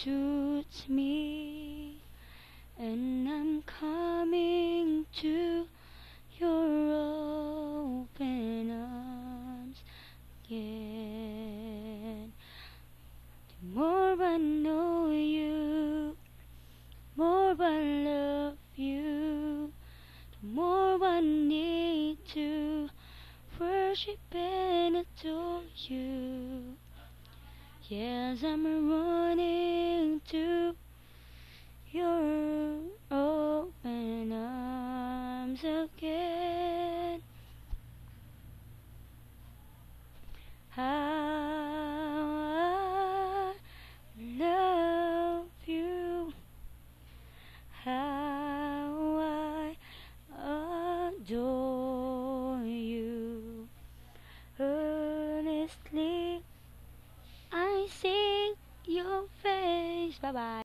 suits me, and I'm coming to your open arms again. The more I know you, more I love you, the more I need to worship and adore you. Yes, I'm running to your open arms again. How I love you, how I adore you. Earnestly I seek your face. Bye bye.